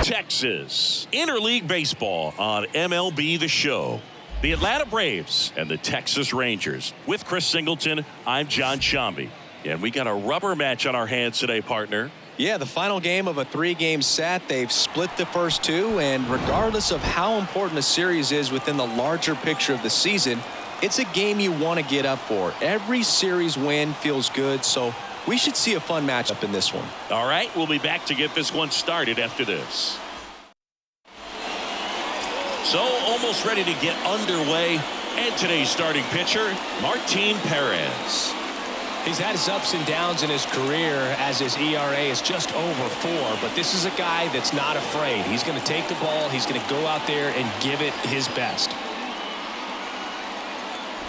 Texas. Interleague baseball on MLB The Show. The Atlanta Braves and the Texas Rangers. With Chris Singleton, I'm John Shambi. And we got a rubber match on our hands today, partner. Yeah, the final game of a 3-game set. They've split the first two, and regardless of how important a series is within the larger picture of the season, it's a game you want to get up for. Every series win feels good, so we should see a fun matchup in this one. All right, we'll be back to get this one started after this. So almost ready to get underway, and today's starting pitcher, Martin Perez. He's had his ups and downs in his career as his ERA is just over 4, but this is a guy that's not afraid. He's going to take the ball, he's going to go out there and give it his best.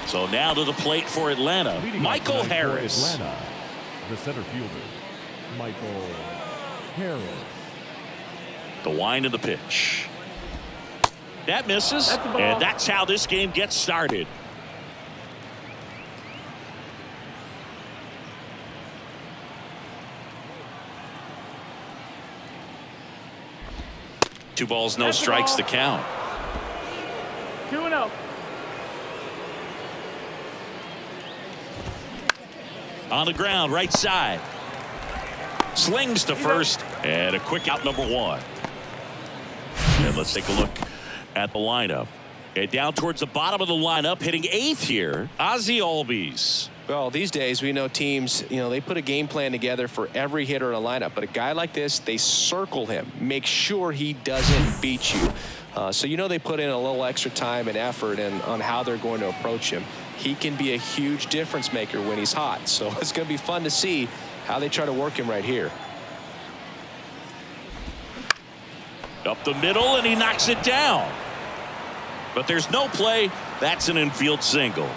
So now to the plate for Atlanta, Michael Harris. Atlanta, the center fielder, Michael Harris. The wind of the pitch. That misses, and that's how this game gets started. Two balls, no strikes to count. 2-0. On the ground, right side. Slings to first, and a quick out, number 1. And let's take a look at the lineup. And down towards the bottom of the lineup, hitting 8th here, Ozzie Albies. Well, these days we know teams, they put a game plan together for every hitter in a lineup. But a guy like this, they circle him, make sure he doesn't beat you. So they put in a little extra time and effort on how they're going to approach him. He can be a huge difference maker when he's hot. So it's going to be fun to see how they try to work him right here. Up the middle, and he knocks it down. But there's no play. That's an infield single.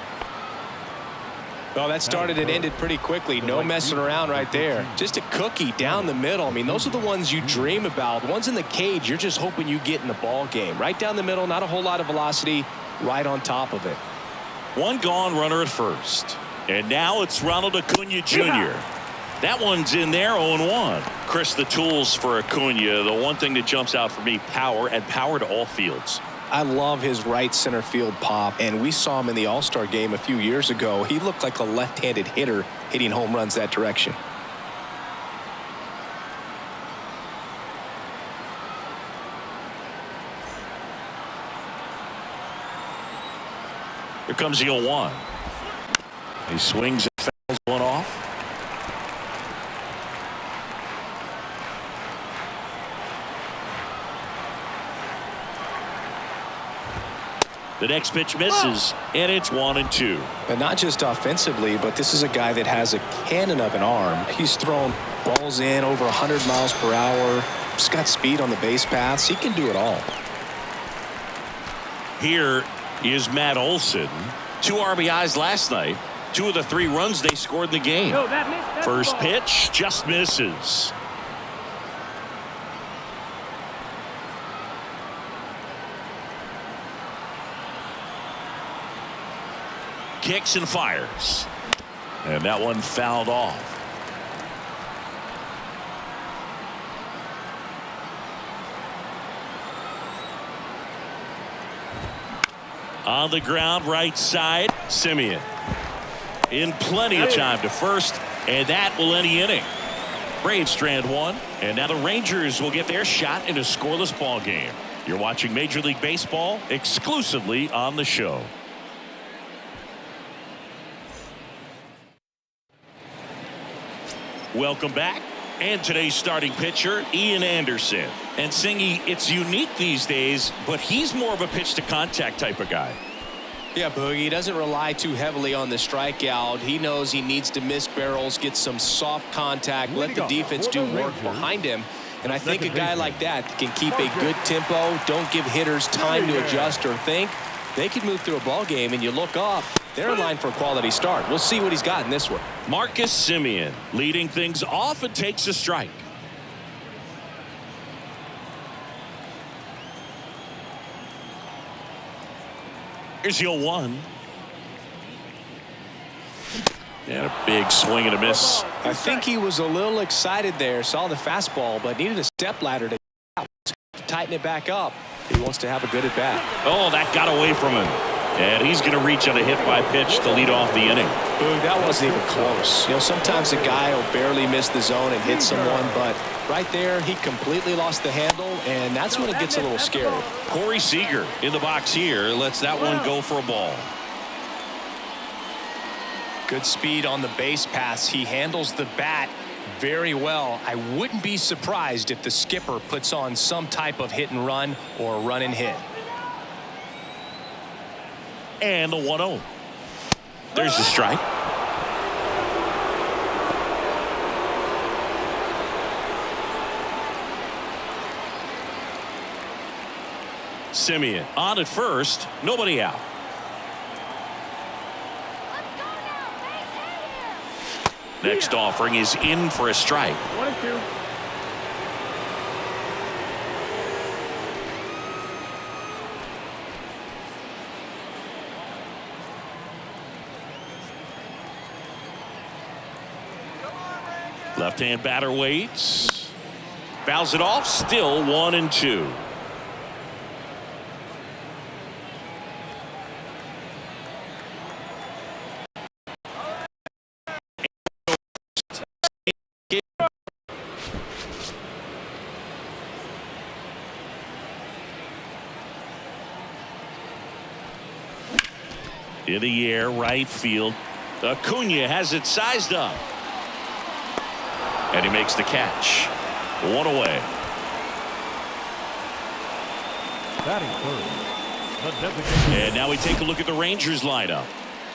Well, that started and ended pretty quickly. No messing around right there. Just a cookie down the middle. I mean, those are the ones you dream about. The ones in the cage, you're just hoping you get in the ball game. Right down the middle, not a whole lot of velocity, right on top of it. One gone, runner at first. And now it's Ronald Acuna Jr. That one's in there, 0-1. Chris, the tools for Acuna, the one thing that jumps out for me, power, and power to all fields. I love his right center field pop, and we saw him in the All-Star game a few years ago. He looked like a left-handed hitter hitting home runs that direction. Here comes the 0-1. He swings and fouls one off. The next pitch misses, and it's 1-2. And not just offensively, but this is a guy that has a cannon of an arm. He's thrown balls in over 100 miles per hour. He's got speed on the base paths. He can do it all. Here is Matt Olson. 2 RBIs last night. 2 of the 3 runs they scored in the game. First pitch just misses. Kicks and fires. And that one fouled off. On the ground, right side, Simeon. In plenty of time to first, and that will end the inning. Braves strand 1, and now the Rangers will get their shot in a scoreless ball game. You're watching Major League Baseball exclusively on the show. Welcome back. And today's starting pitcher, Ian Anderson. And Singy, it's unique these days, but he's more of a pitch to contact type of guy. Yeah, Boogie, he doesn't rely too heavily on the strikeout. He knows he needs to miss barrels, get some soft contact, let the defense do work behind him. And I think a guy like that can keep a good tempo, don't give hitters time to adjust or think. They can move through a ball game, and you look up, they're in line for a quality start. We'll see what he's got in this one. Marcus Simeon leading things off and takes a strike. Here's the 0-1. And a big swing and a miss. I think he was a little excited there, saw the fastball, but needed a step ladder to get out. tighten it back up. He wants to have a good at bat. Oh, that got away from him. And he's going to reach on a hit by pitch to lead off the inning. Boog, that wasn't even close. You know, sometimes a guy will barely miss the zone and hit someone, but right there, he completely lost the handle, and that's when it gets a little scary. Corey Seager in the box here lets that one go for a ball. Good speed on the base pass. He handles the bat very well. I wouldn't be surprised if the skipper puts on some type of hit and run or run and hit. And the 1-0. There's the strike. Semien on at first, nobody out. Next offering is in for a strike. 1-2. Left-hand batter waits. Fouls it off. Still 1-2. In the air, right field. Acuna has it sized up. And he makes the catch. One away. Batting first, the designated. And now we take a look at the Rangers lineup.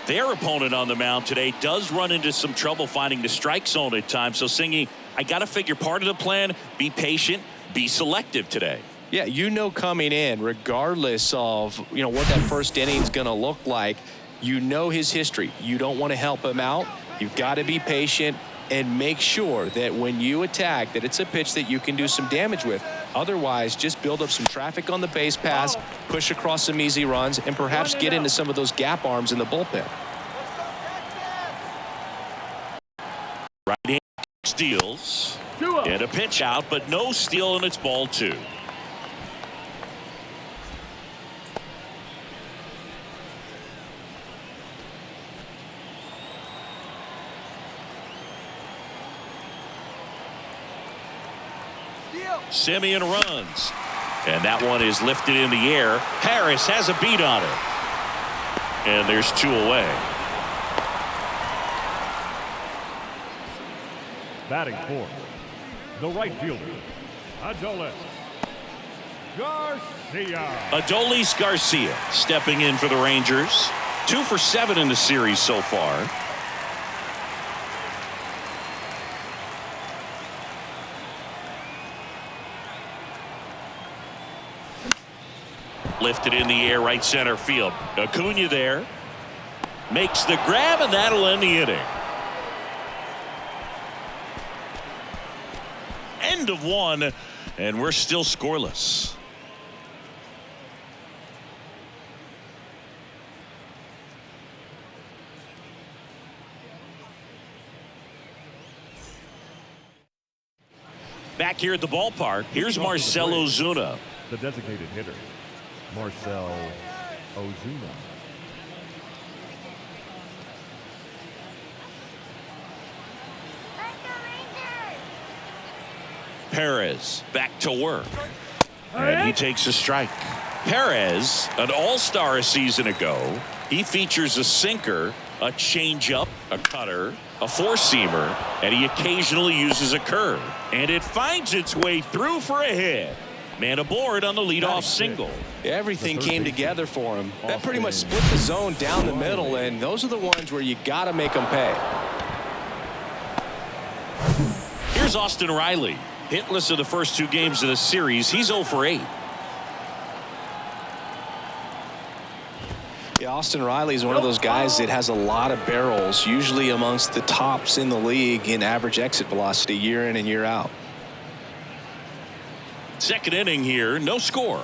Their opponent on the mound today does run into some trouble finding the strike zone at times. So, Singy, I got to figure part of the plan, be patient, be selective today. Yeah, you know coming in, regardless of, what that first inning is going to look like, you know his history. You don't want to help him out. You've got to be patient and make sure that when you attack that it's a pitch that you can do some damage with. Otherwise, just build up some traffic on the base pass, push across some easy runs, and perhaps get into some of those gap arms in the bullpen. Right-hand steals. And a pitch out, but no steal, and it's ball 2. Semien runs, and that one is lifted in the air. Perez has a beat on it, and there's 2 away. Batting fourth, the right fielder, Adolis Garcia. Adolis Garcia stepping in for the Rangers. 2 for 7 in the series so far. Lifted in the air, right center field. Acuna there. Makes the grab, and that'll end the inning. End of 1, and we're still scoreless. Back here at the ballpark, here's Marcell Ozuna. The designated hitter, Marcell Ozuna. Perez back to work, and he takes a strike. Perez, an all-star a season ago. He features a sinker, a changeup, a cutter, a four-seamer, and he occasionally uses a curve. And it finds its way through for a hit. Man aboard on the leadoff single. Everything came together for him. That pretty much split the zone down the middle, and those are the ones where you got to make them pay. Here's Austin Riley. Hitless of the first 2 games of the series. He's 0 for 8. Yeah, Austin Riley is one of those guys that has a lot of barrels, usually amongst the tops in the league in average exit velocity year in and year out. Second inning here, no score.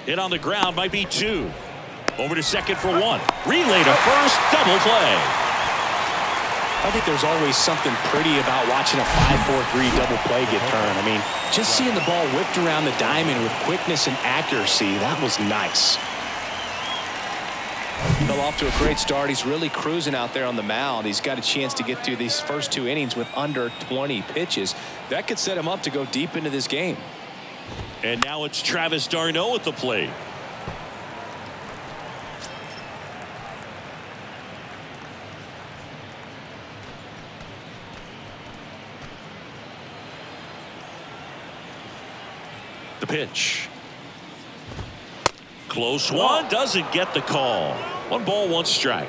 Hit on the ground might be 2. Over to second for 1. Relay to first, double play. I think there's always something pretty about watching a 5-4-3 double play get turned. I mean, just seeing the ball whipped around the diamond with quickness and accuracy, that was nice. Fell off to a great start. He's really cruising out there on the mound. He's got a chance to get through these first 2 innings with under 20 pitches. That could set him up to go deep into this game. And now it's Travis d'Arnaud at the plate. The pitch. Close one. Doesn't get the call. 1 ball, 1 strike.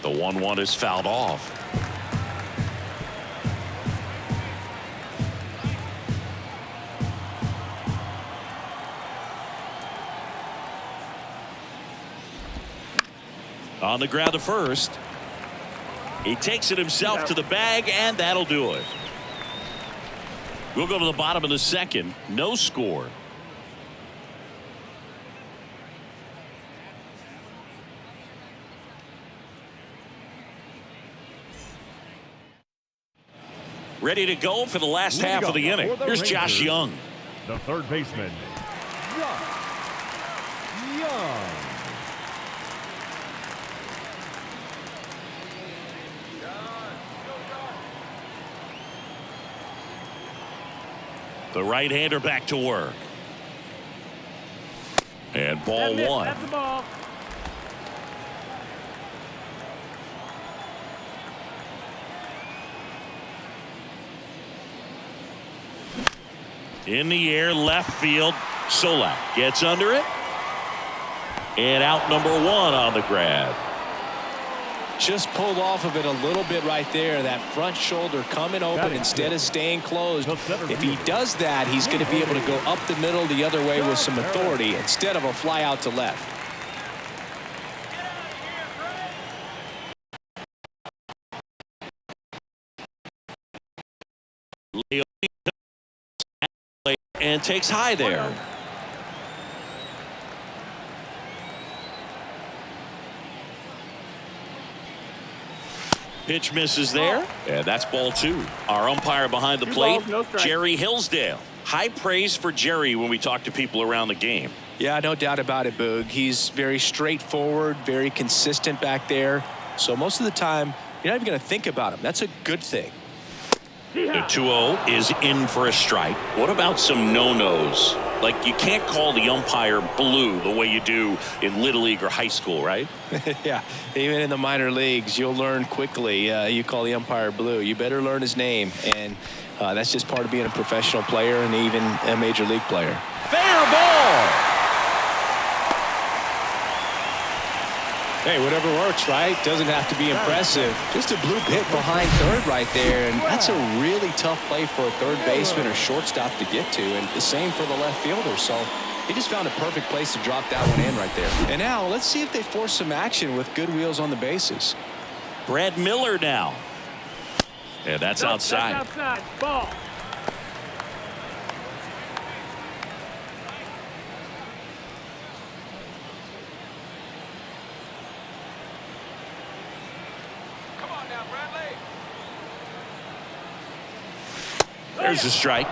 The 1-1 is fouled off. On the ground to first. He takes it himself to the bag, and that'll do it. We'll go to the bottom of the 2nd. No score. Ready to go for the last half of the inning. Here's Josh Young. The third baseman, Josh Young. The right-hander back to work. And ball 1. That's the ball. In the air, left field. Solak gets under it. And out number 1 on the grab. Just pulled off of it a little bit right there. That front shoulder coming open instead of staying closed. If he does that, he's going to be able to go up the middle the other way with some authority instead of a fly out to left. And takes high there. Pitch misses there. And that's ball 2. Our umpire behind the plate, Jerry Hillsdale. High praise for Jerry when we talk to people around the game. Yeah, no doubt about it, Boog. He's very straightforward, very consistent back there. So most of the time, you're not even going to think about him. That's a good thing. The 2-0 is in for a strike. What about some no-nos? Like, you can't call the umpire blue the way you do in Little League or high school, right? Yeah, even in the minor leagues, you'll learn quickly. You call the umpire blue. You better learn his name. And that's just part of being a professional player and even a major league player. Fair ball! Hey, whatever works, right? Doesn't have to be impressive. Just a blue hit behind third right there, and that's a really tough play for a third baseman or shortstop to get to, and the same for the left fielder. So he just found a perfect place to drop that one in right there. And now let's see if they force some action with good wheels on the bases. Brad Miller now. And that's outside. That's outside. Ball. There's a strike.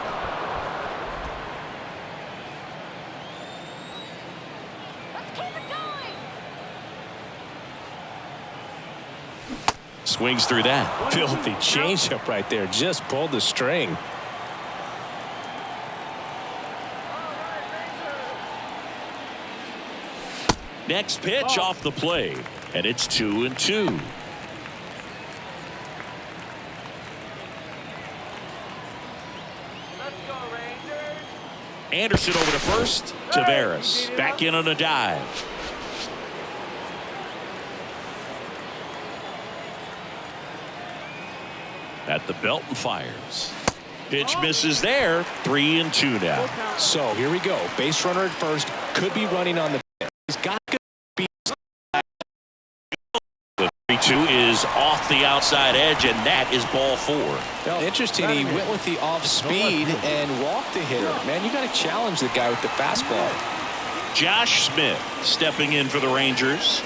Swings through that. Filthy changeup right there. Just pulled the string. Next pitch off the plate. And it's 2-2. Anderson over to first. Taveras back in on a dive. At the belt and fires. Pitch misses there. 3-2 now. So here we go. Base runner at first. Could be running on the pitch. He's got to be. The 3-2 is is off the outside edge, and that is ball 4. Well, interesting. He went with the off speed and walked the hitter. Man, you got to challenge the guy with the fastball. Josh Smith stepping in for the Rangers.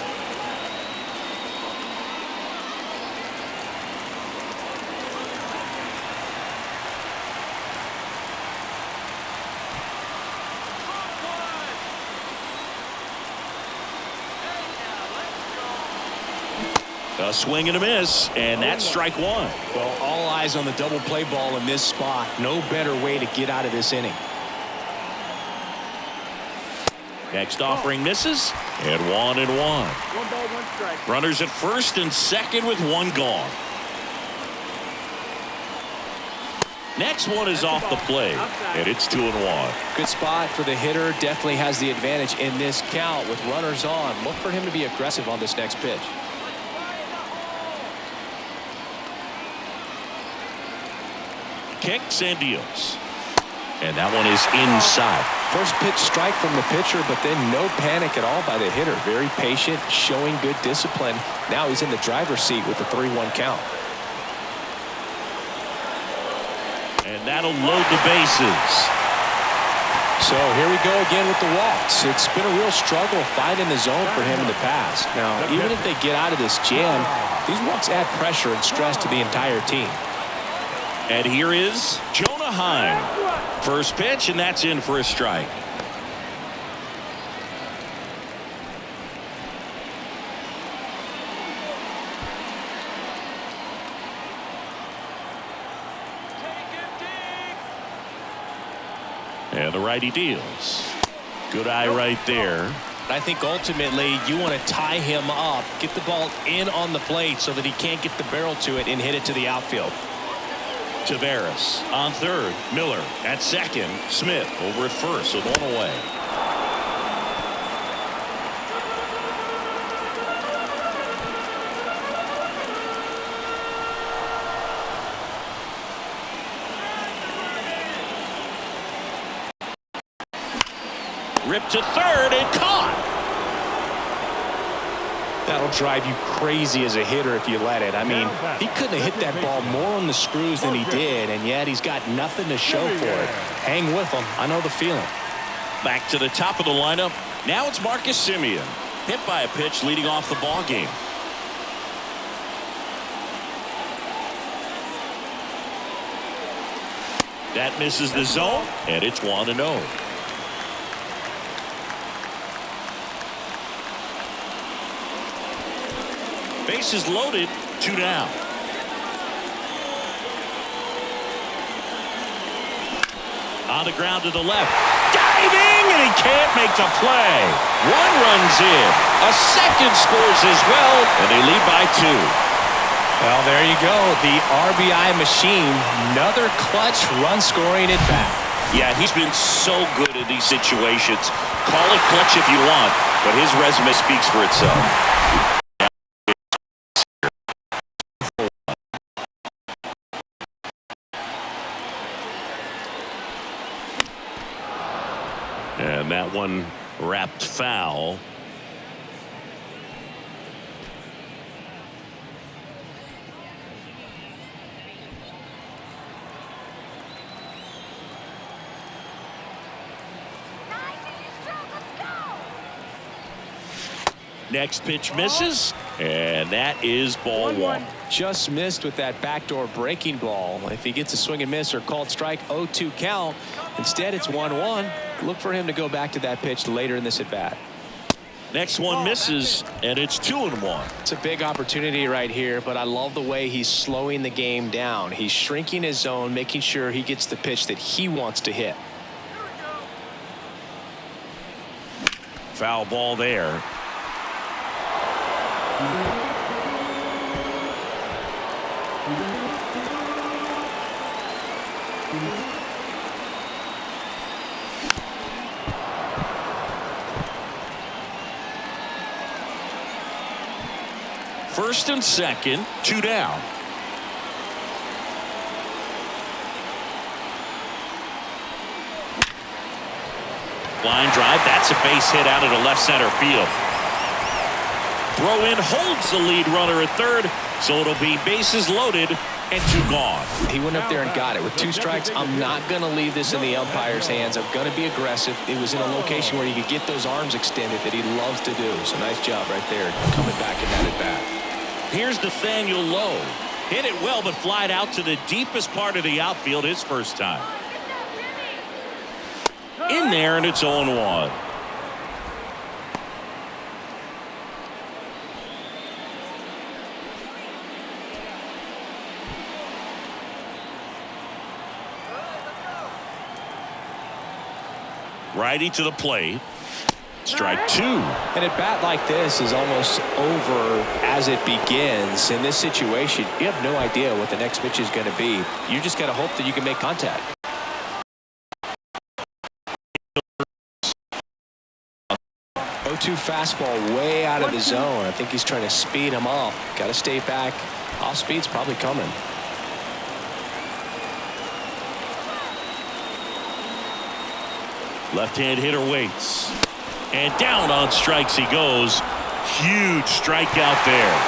A swing and a miss, and that's strike 1. Well, all eyes on the double play ball in this spot. No better way to get out of this inning. Next offering misses, and 1-1. 1 ball, 1 strike. Runners at first and second with 1 gone. Next one is off the plate, and it's 2-1. Good spot for the hitter. Definitely has the advantage in this count with runners on. Look for him to be aggressive on this next pitch. Kicks and deals. And that one is inside. First pitch strike from the pitcher, but then no panic at all by the hitter. Very patient, showing good discipline. Now he's in the driver's seat with the 3-1 count. And that'll load the bases. So here we go again with the walks. It's been a real struggle finding the zone for him in the past. Now, even if they get out of this jam, these walks add pressure and stress to the entire team. And here is Jonah Heim. First pitch, and that's in for a strike. And the righty deals. Good eye right there. I think ultimately you want to tie him up, get the ball in on the plate so that he can't get the barrel to it and hit it to the outfield. Taveras on third. Miller at second. Smith over at first with 1 away. Ripped to third and caught. That'll drive you crazy as a hitter if you let it. I mean, he couldn't have hit that ball more on the screws than he did, and yet he's got nothing to show for it. Hang with him. I know the feeling. Back to the top of the lineup. Now it's Marcus Semien. Hit by a pitch leading off the ball game. That misses the zone, and it's 1-0. Bases loaded, 2 down. On the ground to the left. Diving, and he can't make the play. 1 runs in. A second scores as well, and they lead by 2. Well, there you go. The RBI machine. Another clutch run scoring at bat. Yeah, he's been so good in these situations. Call it clutch if you want, but his resume speaks for itself. And that one wrapped foul. Next pitch misses, and that is ball 1. Just missed with that backdoor breaking ball. If he gets a swing and miss or called strike, 0-2 count. Instead, it's 1-1. Look for him to go back to that pitch later in this at bat. Next one misses, and it's 2-1. It's a big opportunity right here, but I love the way he's slowing the game down. He's shrinking his zone, making sure he gets the pitch that he wants to hit. Foul ball there. First and second, 2 down. Line drive, that's a base hit out of the left center field. Throw in holds the lead runner at third, so it'll be bases loaded and 2 gone. He went up there and got it. With 2 strikes, I'm not going to leave this in the umpire's hands. I'm going to be aggressive. It was in a location where you could get those arms extended that he loves to do. So nice job right there coming back in that at bat. Here's Nathaniel Lowe. Hit it well, but flied out to the deepest part of the outfield his first time. In there, and it's 0-1. Righty to the plate. Strike 2. And at bat like this is almost over as it begins. In this situation, you have no idea what the next pitch is going to be. You just got to hope that you can make contact. 0-2 fastball way out of the zone. I think he's trying to speed him up. Got to stay back. Off speed's probably coming. Left-hand hitter waits. And down on strikes he goes. Huge strikeout there.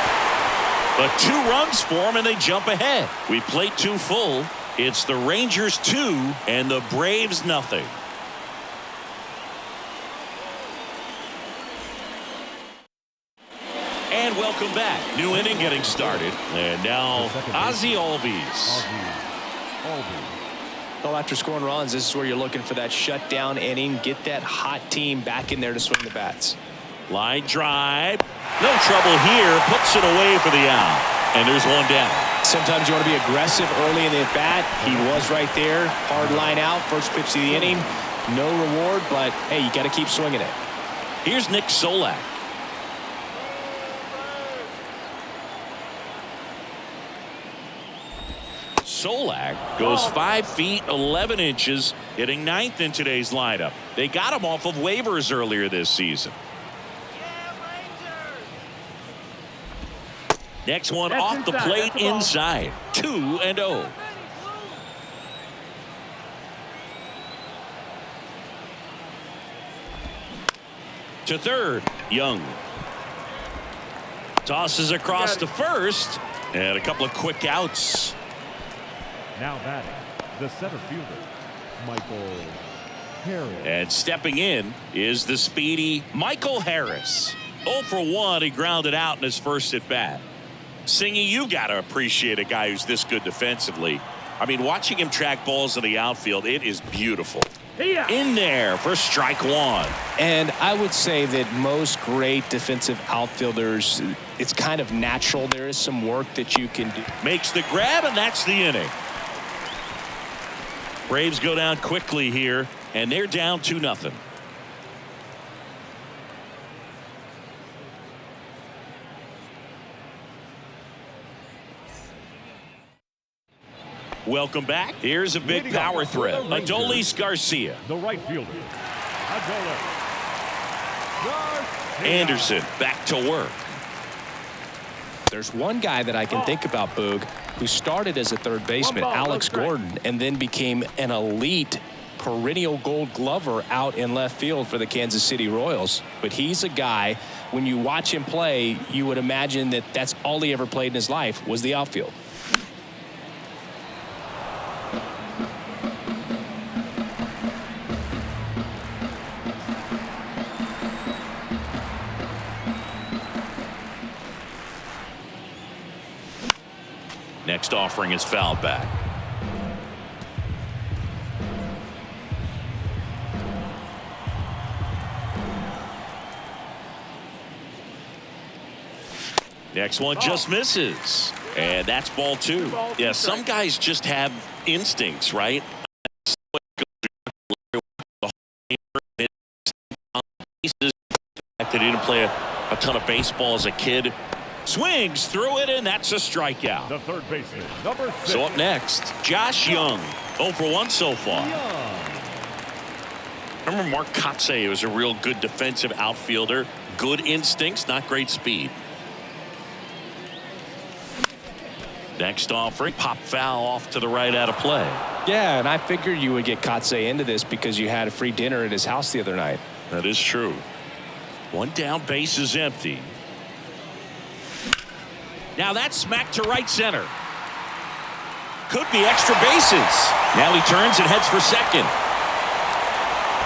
But 2 runs for him and they jump ahead. We plate 2 full. It's the Rangers 2 and the Braves nothing. And welcome back. New inning getting started. And now Ozzie Albies. Well, after scoring runs, this is where you're looking for that shutdown inning. Get that hot team back in there to swing the bats. Line drive. No trouble here. Puts it away for the out. And there's 1 down. Sometimes you want to be aggressive early in the at-bat. He was right there. Hard line out. First pitch of the inning. No reward, but, hey, you got to keep swinging it. Here's Nick Solak. Solak goes 5 feet 11 inches, hitting 9th in today's lineup. They got him off of waivers earlier this season. Next one off the plate inside. 2-0. To third, Young. Tosses across to first, and a couple of quick outs. Now batting, the center fielder, Michael Perez. And stepping in is the speedy Michael Harris. 0 for 1, he grounded out in his first at bat. Singy, you got to appreciate a guy who's this good defensively. I mean, watching him track balls in the outfield, it is beautiful. In there for strike 1. And I would say that most great defensive outfielders, it's kind of natural. There is some work that you can do. Makes the grab, and that's the inning. Braves go down quickly here, and they're down 2-0. Welcome back. Here's a big power threat. Adolis Garcia. The right fielder, Adolis Garcia. Anderson back to work. There's one guy that I can think about, Boog, who started as a third baseman, Alex Gordon, and then became an elite perennial Gold Glover out in left field for the Kansas City Royals. But he's a guy, when you watch him play, you would imagine that that's all he ever played in his life was the outfield. Next offering is fouled back. Next one just misses. And that's ball 2. Yeah, some guys just have instincts, right? He didn't play a ton of baseball as a kid. Swings through it, and that's a strikeout. The third baseman, number 6. So up next, Josh Young. 0 for 1 so far. Remember Mark Kotsay was a real good defensive outfielder. Good instincts, not great speed. Next offering, pop foul off to the right out of play. Yeah, and I figured you would get Kotsay into this because you had a free dinner at his house the other night. That is true. One down, base is empty. Now that's smacked to right center. Could be extra bases. Now he turns and heads for second.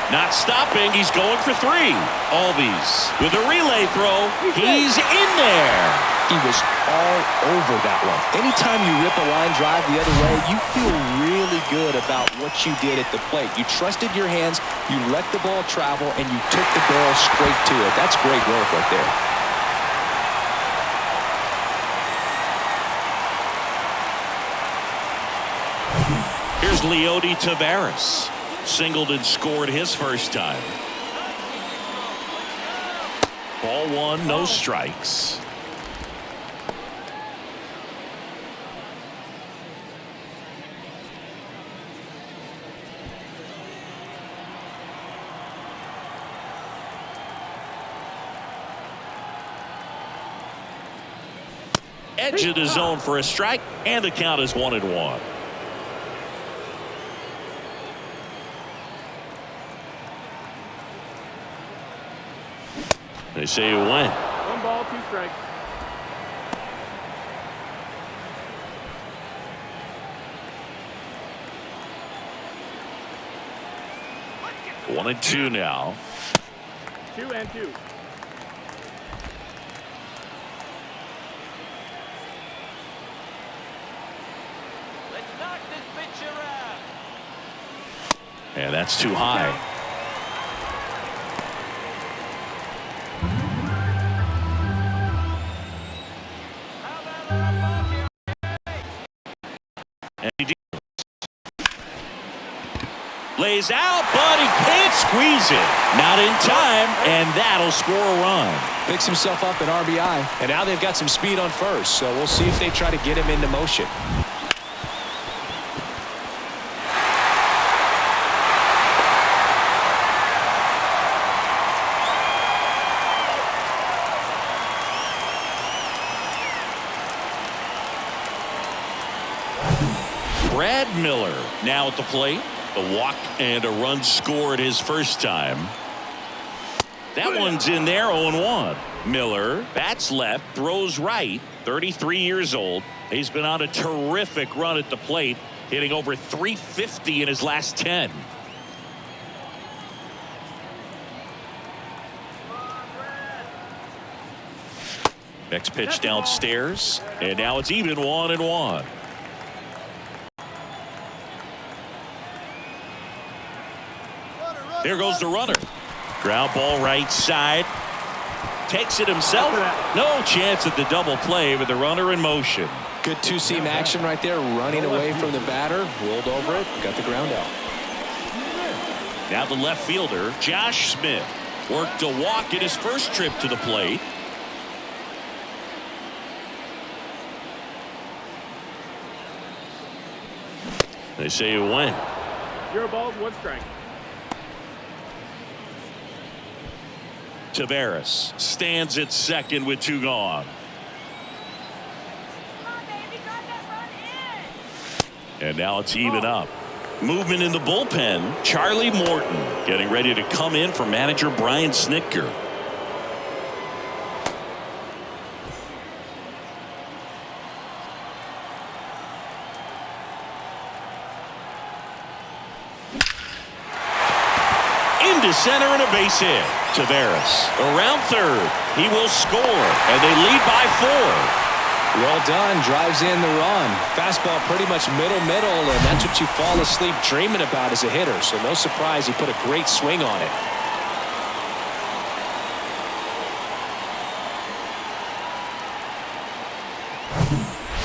Not stopping. He's going for three. Albies with a relay throw. He's in there. He was all over that one. Anytime you rip a line drive the other way, you feel really good about what you did at the plate. You trusted your hands, you let the ball travel, and you took the barrel straight to it. That's great work right there. Here's Leody Taveras. Singled and scored his first time. Ball one, no strikes. Edge of the zone for a strike, and the count is 1-1. They say you win. 1 ball, 2 strikes. One and two now. 2 and 2. Let's knock this pitch around. And that's too high. And he lays out, but he can't squeeze it. Not in time, and that'll score a run. Picks himself up an RBI. And now they've got some speed on first, so we'll see if they try to get him into motion. Brad Miller now at the plate. A walk and a run scored his first time. That one's in there, 0-1. Miller bats left, throws right, 33 years old. He's been on a terrific run at the plate, hitting over 350 in his last 10. Next pitch downstairs, and now it's even 1-1. There goes the runner. Ground ball right side. Takes it himself. No chance at the double play with the runner in motion. Good two-seam action right there, running away from the batter. Rolled over it, got the ground out. Now the left fielder, Josh Smith, worked a walk in his first trip to the plate. They say you win. 0 balls, 1 strike. Taveras stands at second with 2 gone. And now it's even up. Movement in the bullpen. Charlie Morton getting ready to come in for manager Brian Snitker. Into center and a base hit. Taveras around third. He will score, and they lead by 4. Well done. Drives in the run. Fastball pretty much middle, and that's what you fall asleep dreaming about as a hitter. So no surprise he put a great swing on it.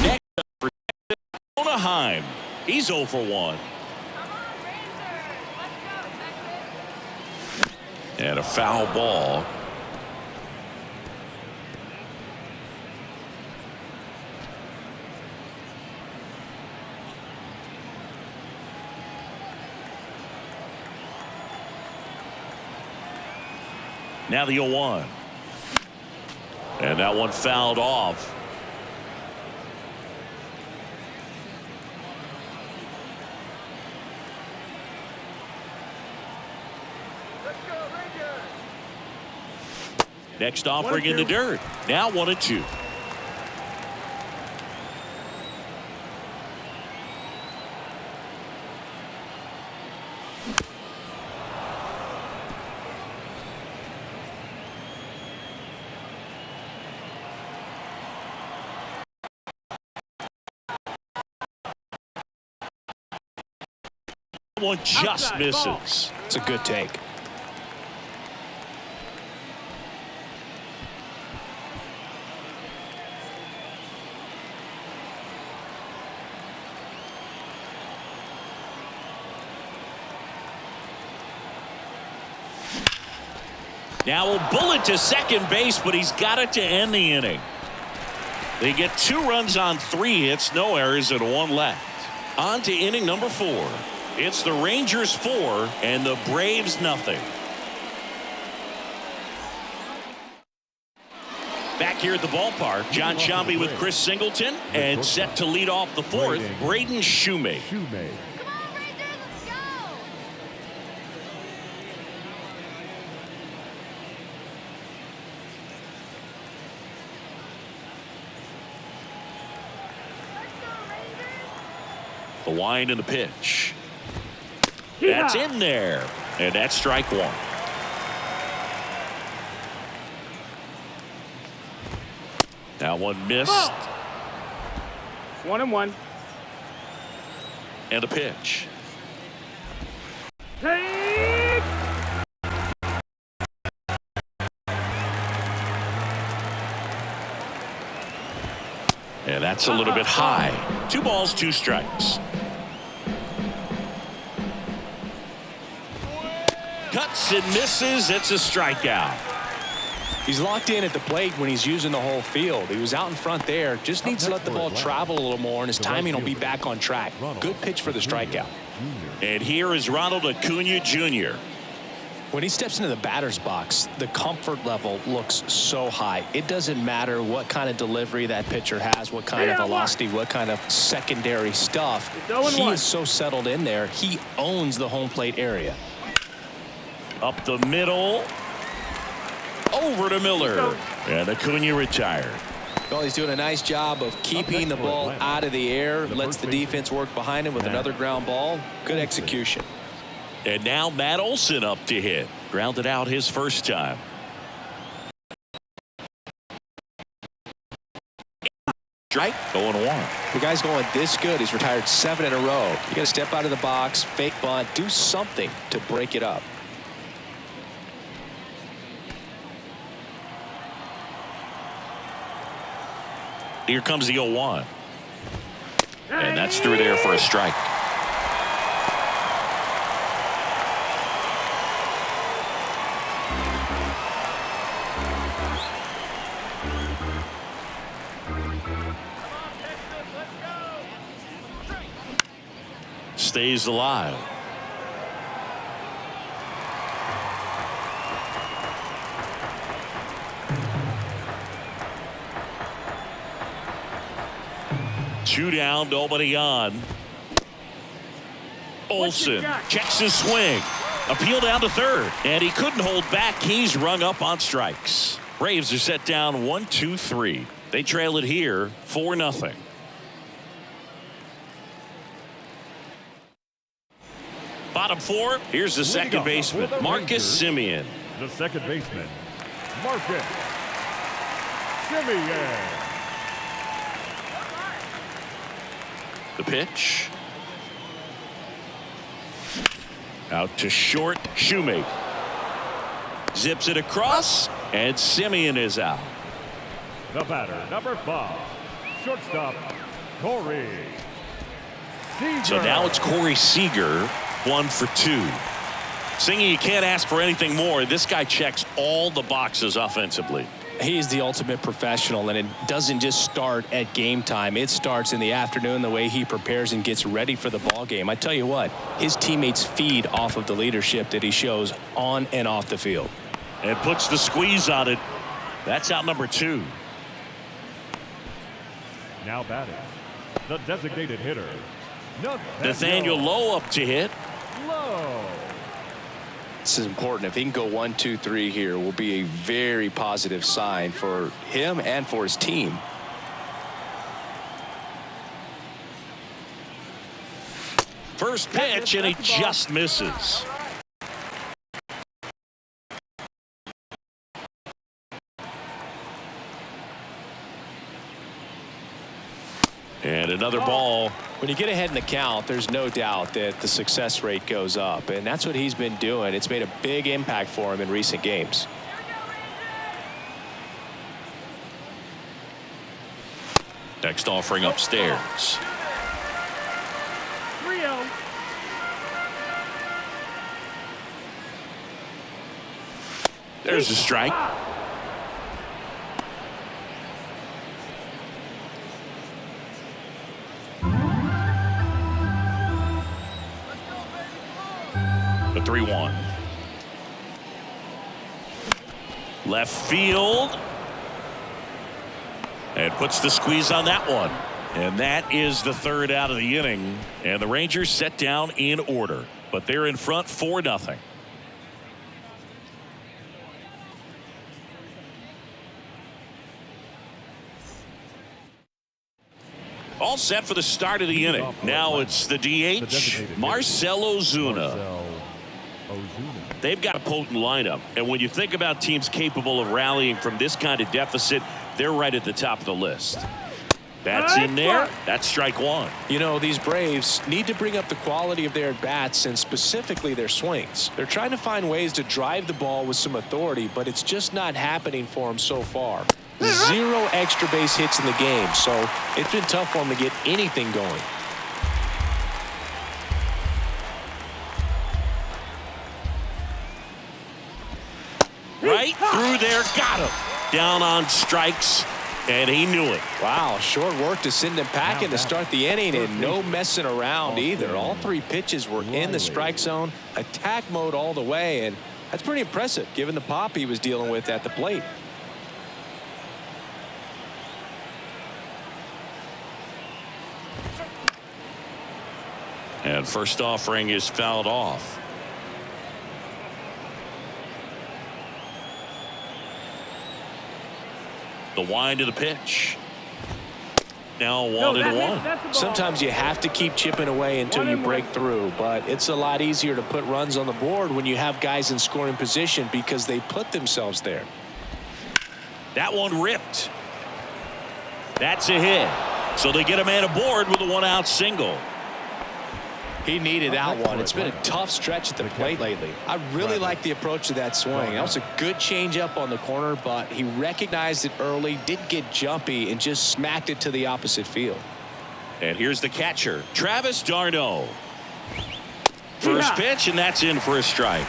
Next up for Anaheim. He's 0 for 1. And a foul ball. Now the 0-1. And that one fouled off. Next offering in the dirt. Now 1-2. one just Outside, misses. It's a good take. Now a bullet to second base, but he's got it to end the inning. They get 2 runs on 3 hits, no errors, and 1 left. On to inning number 4. It's the Rangers 4 and the Braves nothing. Back here at the ballpark, John Sciambi with Chris Singleton, and set to lead off the 4th, Braden Shoemake. The wind and the pitch. That's in there. And that's strike 1. That one missed. 1-1. And a pitch. Take. And that's a little bit high. 2 balls, 2 strikes. Cuts and misses. It's a strikeout. He's locked in at the plate when he's using the whole field. He was out in front there. Just needs to let the ball travel a little more, and his timing will be back on track. Good pitch for the strikeout. And here is Ronald Acuna Jr. When he steps into the batter's box, the comfort level looks so high. It doesn't matter what kind of delivery that pitcher has, what kind of velocity, what kind of secondary stuff. He is so settled in there. He owns the home plate area. Up the middle. Over to Miller. And Acuna retired. Well, he's doing a nice job of keeping the ball out of the air. Lets the defense work behind him with another ground ball. Good execution. And now Matt Olson up to hit. Grounded out his first time. Strike 0-1. The guy's going this good. He's retired 7 in a row. You got to step out of the box, fake bunt, do something to break it up. Here comes the 0-1. And that's through there for a strike. Stays alive. Two down, nobody on. Olson checks his swing. Appeal down to third, and he couldn't hold back. He's rung up on strikes. Braves are set down 1-2-3. They trail it here 4-0. Bottom 4. Here's the second baseman, Marcus Semien. The second baseman, Marcus Semien. The pitch. Out to short, Shoemake. Zips it across, and Semien is out. The batter, number 5, shortstop, Corey Seager. So now it's Corey Seager, 1 for 2. Singy, you can't ask for anything more. This guy checks all the boxes offensively. He's the ultimate professional, and it doesn't just start at game time. It starts in the afternoon, the way he prepares and gets ready for the ball game. I tell you what, his teammates feed off of the leadership that he shows on and off the field. And puts the squeeze on it. That's out number 2. Now batting, the designated hitter, Nathaniel Lowe up to hit. Lowe. This is important. If he can go 1-2-3 here, will be a very positive sign for him and for his team. First pitch, and he just misses. And another ball. When you get ahead in the count, there's no doubt that the success rate goes up, and that's what he's been doing. It's made a big impact for him in recent games. Next offering upstairs. 3-0. There's a strike. The 3-1. Left field. And puts the squeeze on that one. And that is the third out of the inning. And the Rangers set down in order. But they're in front 4-0. All set for the start of the inning. Now it's the DH, Marcell Ozuna. They've got a potent lineup, and when you think about teams capable of rallying from this kind of deficit, they're right at the top of the list. That's in there. That's strike one. You know, these Braves need to bring up the quality of their at-bats and specifically their swings. They're trying to find ways to drive the ball with some authority, but it's just not happening for them so far. 0 extra base hits in the game, so it's been tough for them to get anything going. Right through there, got him. Down on strikes, and he knew it. Wow, short work to send him packing to start the inning, and no messing around either. All 3 pitches were in the strike zone, attack mode all the way, and that's pretty impressive given the pop he was dealing with at the plate. And first offering is fouled off. The wind of the pitch. Now 1-1. Sometimes you have to keep chipping away until you break through, but it's a lot easier to put runs on the board when you have guys in scoring position because they put themselves there. That one ripped. That's a hit. So they get a man aboard with a 1-out single. He needed that one. It's been a tough stretch at the plate lately. I really like the approach to that swing. That was a good changeup on the corner, but he recognized it early, didn't get jumpy, and just smacked it to the opposite field. And here's the catcher, Travis d'Arnaud. First pitch, and that's in for a strike.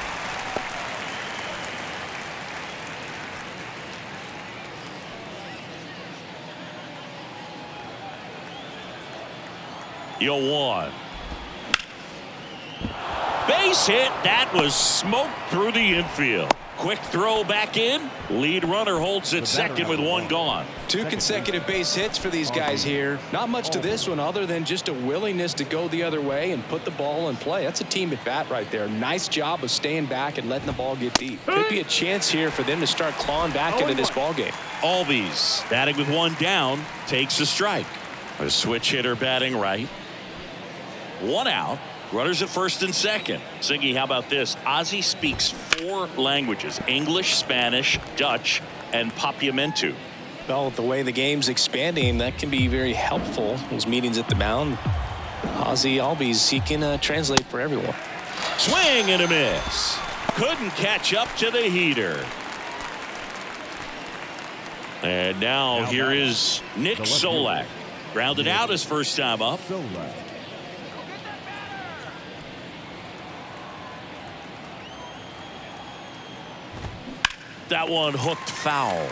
one. Base hit. That was smoked through the infield. Quick throw back in. Lead runner holds it second with 1 gone. 2 consecutive base hits for these guys here. Not much to this one other than just a willingness to go the other way and put the ball in play. That's a team at bat right there. Nice job of staying back and letting the ball get deep. Could be a chance here for them to start clawing back into this ball game. Albies batting with 1 down takes a strike. A switch hitter batting right. 1 out. Runners at first and second. Singy, how about this? Ozzy speaks 4 languages: English, Spanish, Dutch, and Papiamentu. Well, the way the game's expanding, that can be very helpful. Those meetings at the mound, Ozzy Albies, he can translate for everyone. Swing and a miss. Couldn't catch up to the heater. And now here is Nick Solak. Grounded out his first time up. That one hooked foul.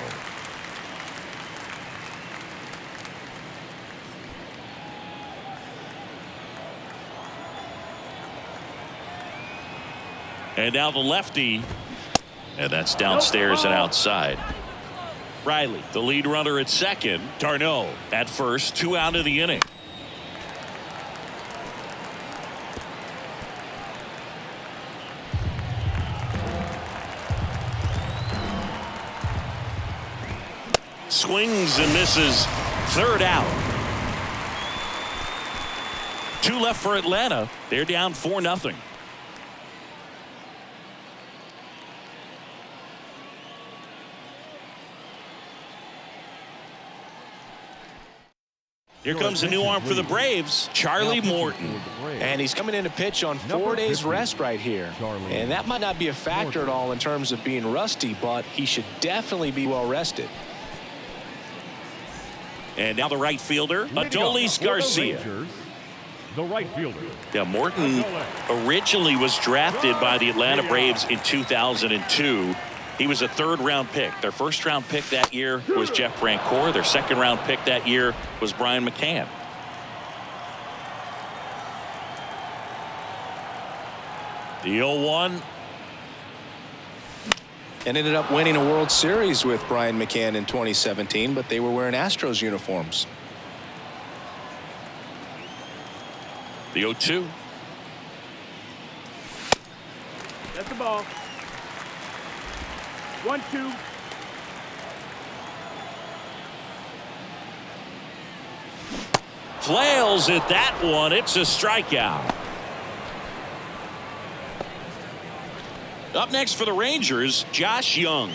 And now the lefty. And that's downstairs and outside. Riley, the lead runner at second. d'Arnaud at first. 2 out of the inning. Swings and misses. 3rd out. 2 left for Atlanta. They're down 4-0. Here comes a new arm for the Braves, Charlie Morton. And he's coming in to pitch on 4 days rest right here. And that might not be a factor at all in terms of being rusty, but he should definitely be well rested. And now the right fielder, Adolis Garcia. The right fielder. Yeah, Morton originally was drafted by the Atlanta Braves in 2002. He was a third-round pick. Their first-round pick that year was Jeff Francoeur. Their second-round pick that year was Brian McCann. The 0-1. And ended up winning a World Series with Brian McCann in 2017, but they were wearing Astros uniforms. The 0-2. That's the ball. 1-2. Flails at that one. It's a strikeout. Up next for the Rangers, Josh Young.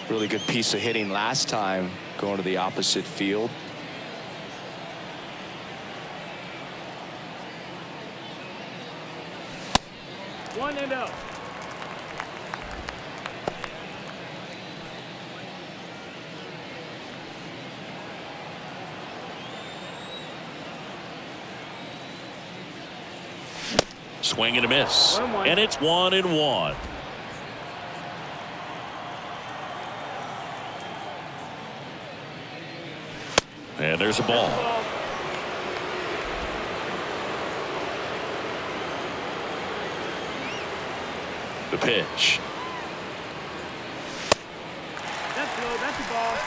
Really good piece of hitting last time, going to the opposite field. One and out. Swing and a miss. 1-1. And it's 1-1. And there's a ball. The pitch. That's low. That's the ball.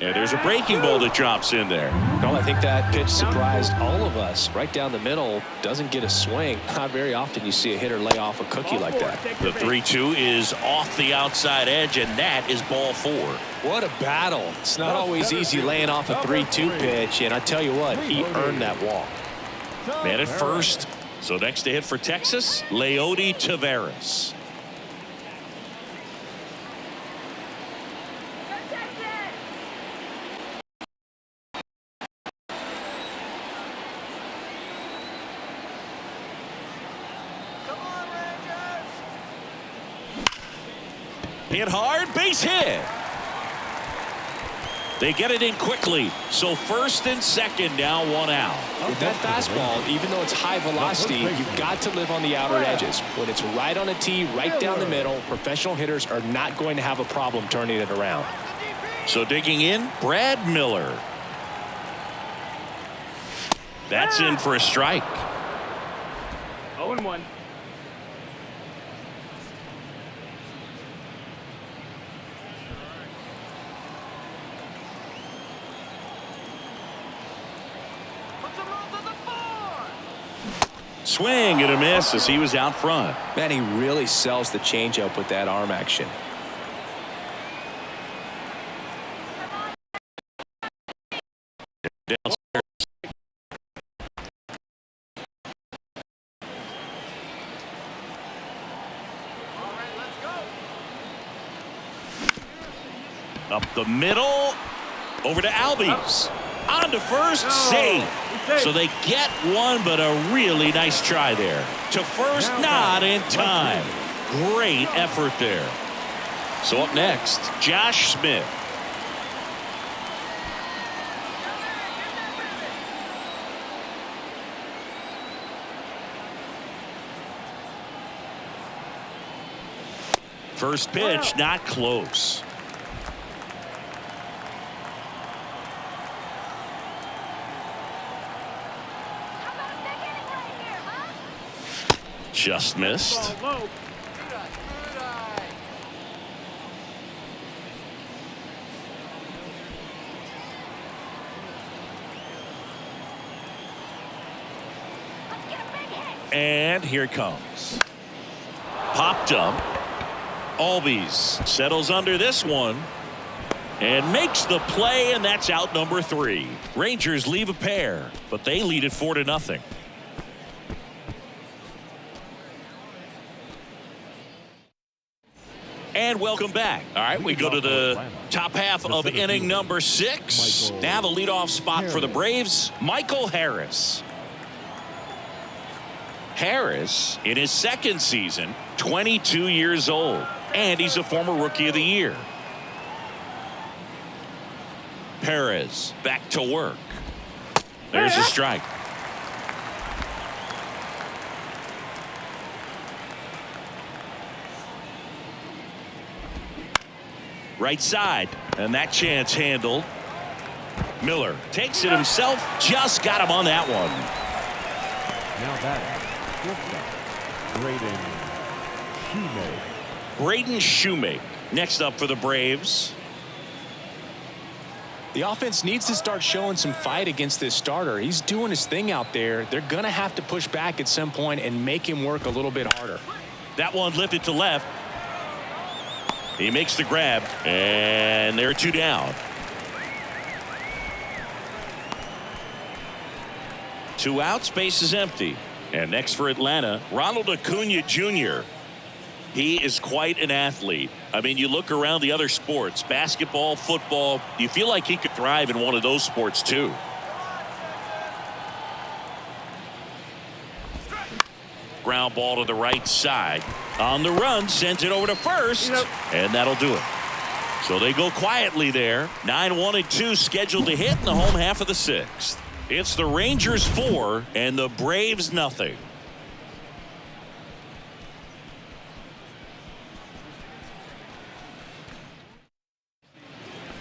And there's a breaking ball that drops in there. No, I think that pitch surprised all of us. Right down the middle, doesn't get a swing. Not very often you see a hitter lay off a cookie like that. The 3-2 is off the outside edge, and that is ball 4. What a battle. It's not always easy laying off a 3-2 pitch, and I tell you what, he earned that walk. Man at first. So next to hit for Texas, Leody Taveras. Hit hard, base hit. They get it in quickly. So first and second, now 1 out. With that fastball, even though it's high velocity, you've got to live on the outer edges. When it's right on a tee, right down the middle, professional hitters are not going to have a problem turning it around. So digging in, Brad Miller. That's in for a strike. 0-1. Swing and a miss as he was out front. Man, he really sells the changeup with that arm action. Downstairs. Up the middle, over to Albies. On to first, safe. So they get one, but a really nice try there. To first, not in time. Great effort there. So up next, Josh Smith. First pitch, not close. Just missed. And here it comes. Popped up. Albies settles under this one and makes the play, and that's out number 3. Rangers leave a pair, but they lead it 4-0. And welcome back. All right, we go to the top half of inning number 6. Now the leadoff spot for the Braves, Michael Harris. Harris, in his second season, 22 years old, and he's a former Rookie of the Year. Perez back to work. There's a strike. Right side, and that chance handled. Miller takes it himself, just got him on that one. Now batting, Braden Shoemake next up for the Braves. The offense needs to start showing some fight against this starter. He's doing his thing out there. They're going to have to push back at some point and make him work a little bit harder. That one lifted to left. He makes the grab, and they're 2 down. 2 outs, base is empty. And next for Atlanta, Ronald Acuna Jr. He is quite an athlete. I mean, you look around the other sports, basketball, football, you feel like he could thrive in one of those sports too. Ground ball to the right side. On the run, sends it over to first, and that'll do it. So they go quietly there. 9-1-2 scheduled to hit in the home half of the 6th. It's the Rangers 4 and the Braves nothing.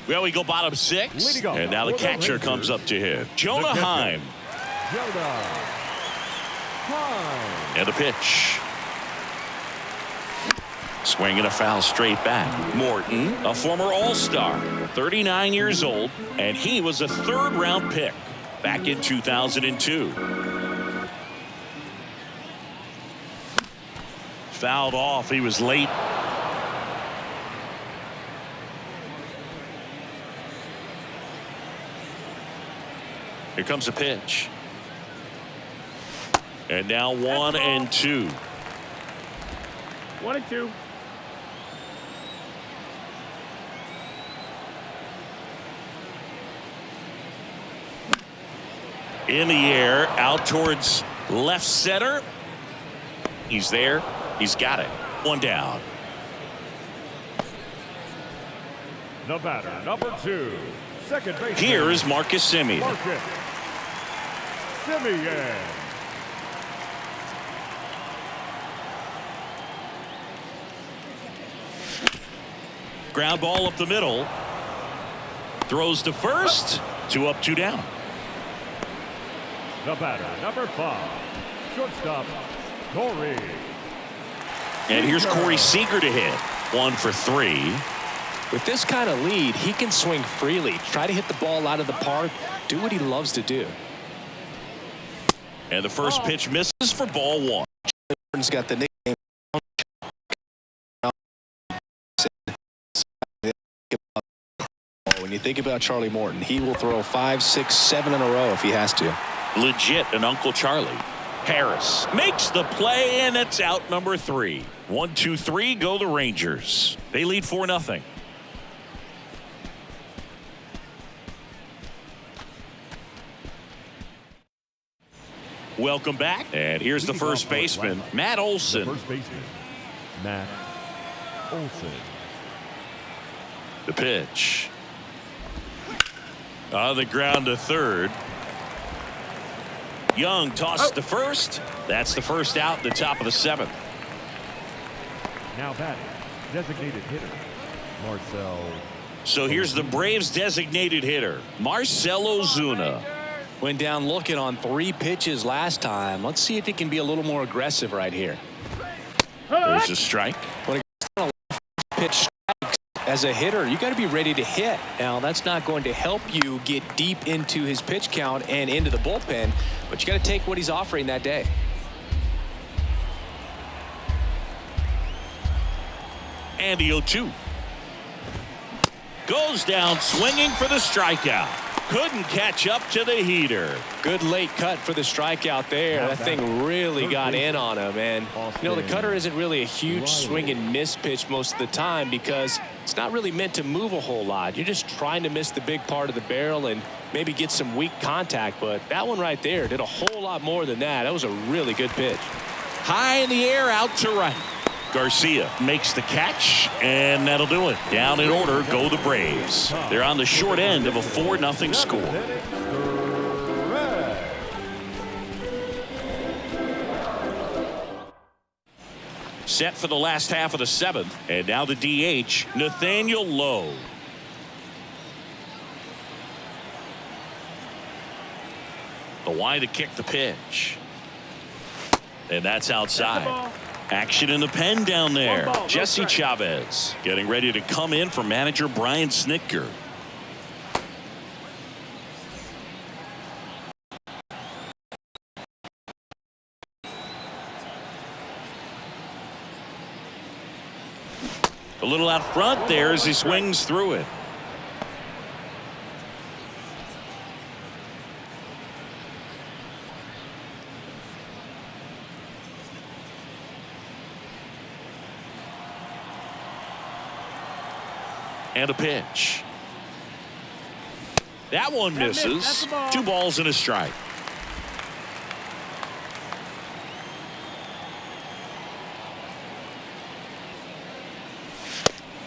Well, we go bottom 6, and now the catcher comes up to hit. Jonah Heim. And the pitch. Swinging a foul straight back. Morton, a former All-Star, 39 years old, and he was a 3rd-round pick back in 2002. Fouled off. He was late. Here comes a pitch. And now 1-2. 1-2. In the air, out towards left center. He's there. He's got it. 1 down. The batter, number 2, second baseman. Here's Marcus Semien. Marcus Semien. Ground ball up the middle. Throws to first. 2 up, 2 down. The batter, number 5, shortstop, Corey. And here's Corey Seager to hit. 1 for 3. With this kind of lead, he can swing freely, try to hit the ball out of the park, do what he loves to do. And the first pitch misses for ball 1. He's got the nickname. When you think about Charlie Morton, he will throw 5, 6, 7 in a row if he has to. Legit an Uncle Charlie. Harris makes the play, and it's out number 3. 1, 2, 3 go the Rangers. They lead 4-0. Welcome back, and here's the first baseman, Matt Olson. First baseman, Matt Olson. The pitch. On the ground to third. Young tosses to first. That's the first out at the top of the 7th. Now batting, designated hitter, Marcell. So here's the Braves designated hitter, Marcell Ozuna. Went down looking on 3 pitches last time. Let's see if he can be a little more aggressive right here. There's a strike. When a pitch strikes as a hitter, you got to be ready to hit. Now, that's not going to help you get deep into his pitch count and into the bullpen, but you got to take what he's offering that day. And the 0-2. Goes down swinging for the strikeout. couldn't catch up to the heater. Good late cut for the strikeout there. That thing really got in on him. And, you know, the cutter isn't really a huge swing and miss pitch most of the time because it's not really meant to move a whole lot. You're just trying to miss the big part of the barrel and maybe get some weak contact. But that one right there did a whole lot more than that. That was a really good pitch. High in the air, out to right. Garcia makes the catch, and that'll do it. Down in order go the Braves. They're on the short end of a 4-0 score. Set for the last half of the 7th, and now the DH, Nathaniel Lowe. The wide to kick the pitch. And that's outside. Action in the pen down there. Jesse Chavez getting ready to come in for manager Brian Snitker. A little out front there as he swings through it. And a pitch. That one misses. 2 balls and a strike.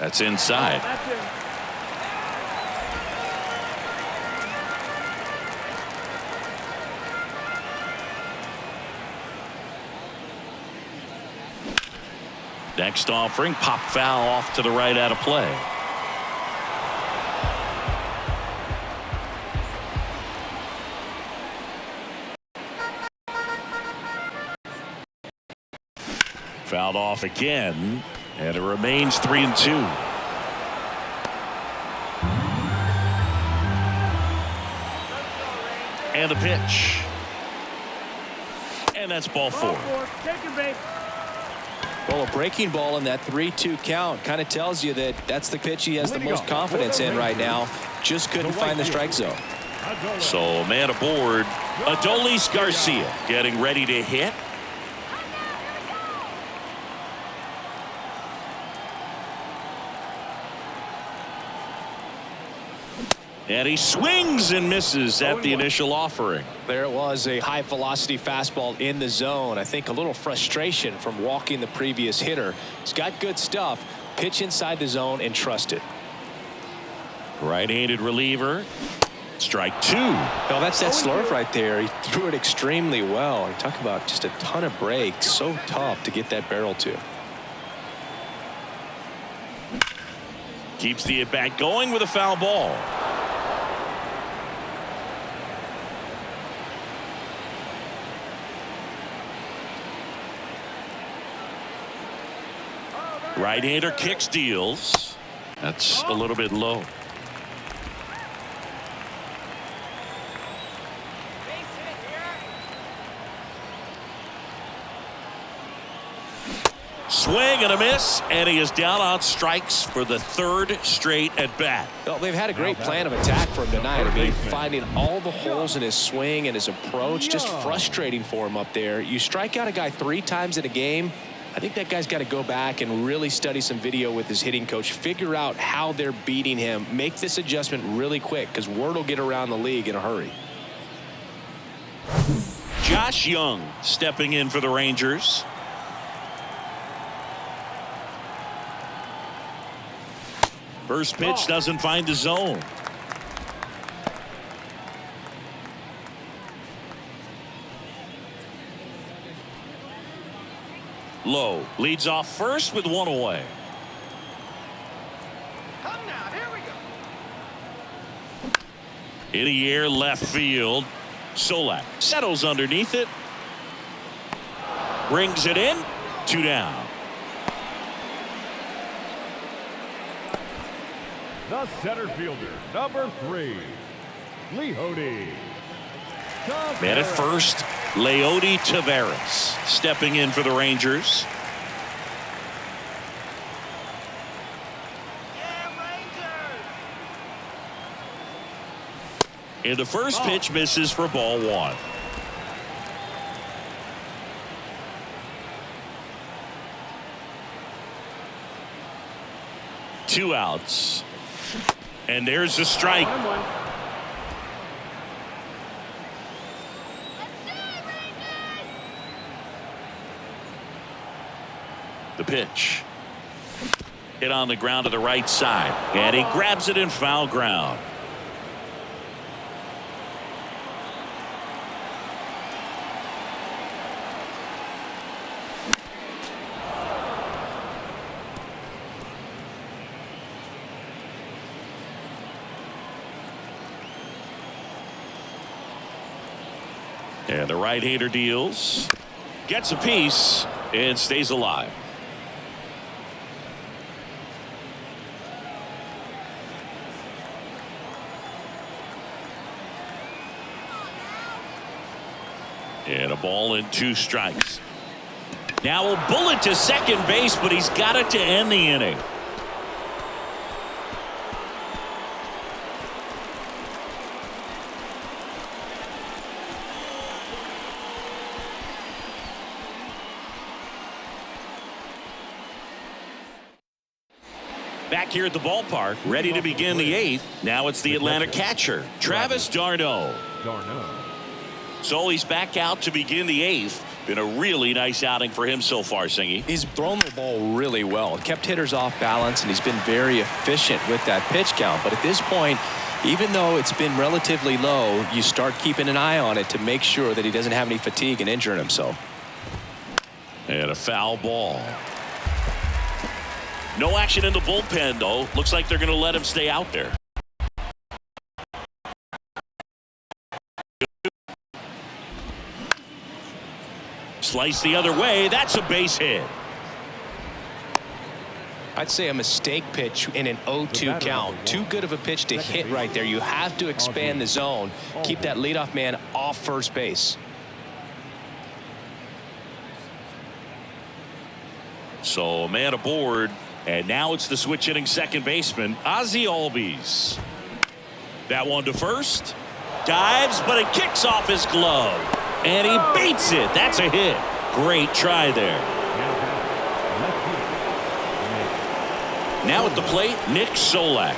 That's inside. Next offering, pop foul off to the right out of play. Fouled off again, and it remains 3-2. And a pitch. And that's ball 4. Well, a breaking ball in that 3-2 count kind of tells you that that's the pitch he has the most confidence in right now. Just couldn't find the strike zone. So man aboard, Adolis Garcia getting ready to hit. And he swings and misses at the initial offering. There it was, a high velocity fastball in the zone. I think a little frustration from walking the previous hitter. He's got good stuff. Pitch inside the zone and trust it. Right-handed reliever. Strike 2. No, that's that slurve right there. He threw it extremely well. You talk about just a ton of breaks. So tough to get that barrel to. Keeps the at-bat going with a foul ball. Right-hander kicks, deals. That's a little bit low. Swing and a miss, and he is down on strikes for the 3rd straight at bat. Well, they've had a great plan of attack for him tonight. I mean, finding all the holes in his swing and his approach, just frustrating for him up there. You strike out a guy 3 times in a game. I think that guy's got to go back and really study some video with his hitting coach, figure out how they're beating him, make this adjustment really quick because word will get around the league in a hurry. Josh Young stepping in for the Rangers. First pitch doesn't find the zone. Lowe leads off first with 1 away. Come now, here we go. In the air left field. Solak settles underneath it. Brings it in. 2 down. The center fielder, number 3, Leody Taveras. Man at first, Leody Taveras stepping in for the Rangers. Yeah, Rangers. And the first pitch misses for ball one. Two outs. And there's a strike. The pitch. Hit on the ground to the right side. And he grabs it in foul ground. And the right-hander deals. Gets a piece and stays alive. And a ball and two strikes. Now a bullet to second base, but he's got it to end the inning. Back here at the ballpark, ready to begin the eighth. Now it's the Atlanta catcher, Travis d'Arnaud. So he's back out to begin the eighth. Been a really nice outing for him so far, Singy. He's thrown the ball really well. Kept hitters off balance, and he's been very efficient with that pitch count. But at this point, even though it's been relatively low, you start keeping an eye on it to make sure that he doesn't have any fatigue and injuring himself. And a foul ball. No action in the bullpen, though. Looks like they're going to let him stay out there. Slice the other way. That's a base hit. I'd say a mistake pitch in an 0-2 count. Too good of a pitch to hit right there. You have to expand the zone. Keep that leadoff man off first base. So a man aboard. And now it's the switch hitting second baseman, Ozzie Albies. That one to first. Dives, but it kicks off his glove. And he beats it. That's a hit. Great try there. Now at the plate, Nick Solak.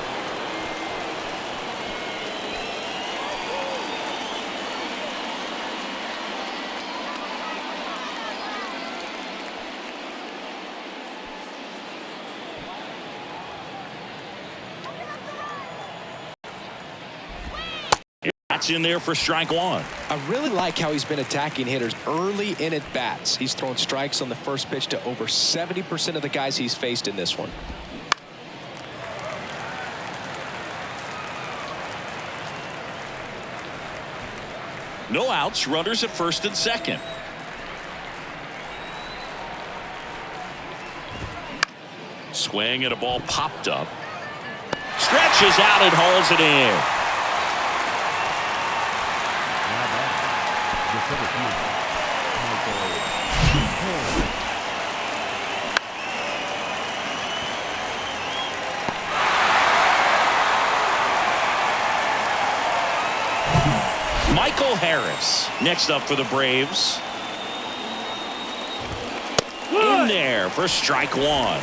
That's in there for strike one. I really like how he's been attacking hitters early in at bats. He's thrown strikes on the first pitch to over 70% of the guys he's faced in this one. No outs, runners at first and second. Swing and a ball popped up. Stretches out and hauls it in. Michael Harris next up for the Braves. In there for strike one.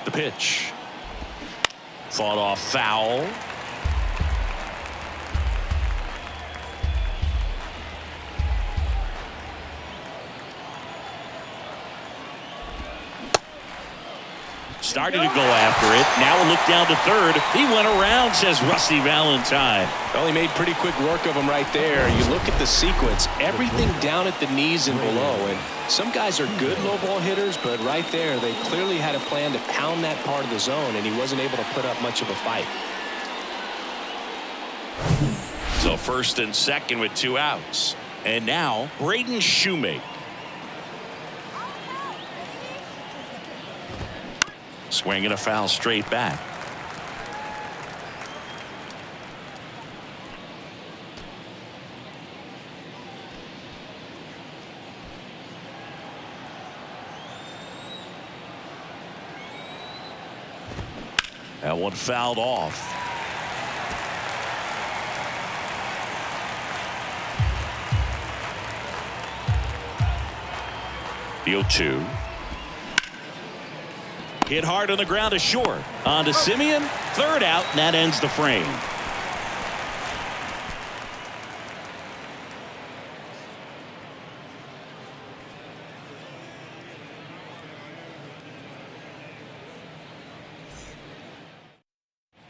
The pitch. Fought off foul. Started to go after it. Now a look down to third. He went around, says Rusty Valentine. Well, he made pretty quick work of him right there. You look at the sequence, everything down at the knees and below. And some guys are good low ball hitters, but right there, they clearly had a plan to pound that part of the zone, and he wasn't able to put up much of a fight. So first and second with two outs. And now Braden Shoemake. Swinging a foul straight back. That one fouled off. The 0-2. Hit hard on the ground to short. On to Simeon. Third out, and that ends the frame.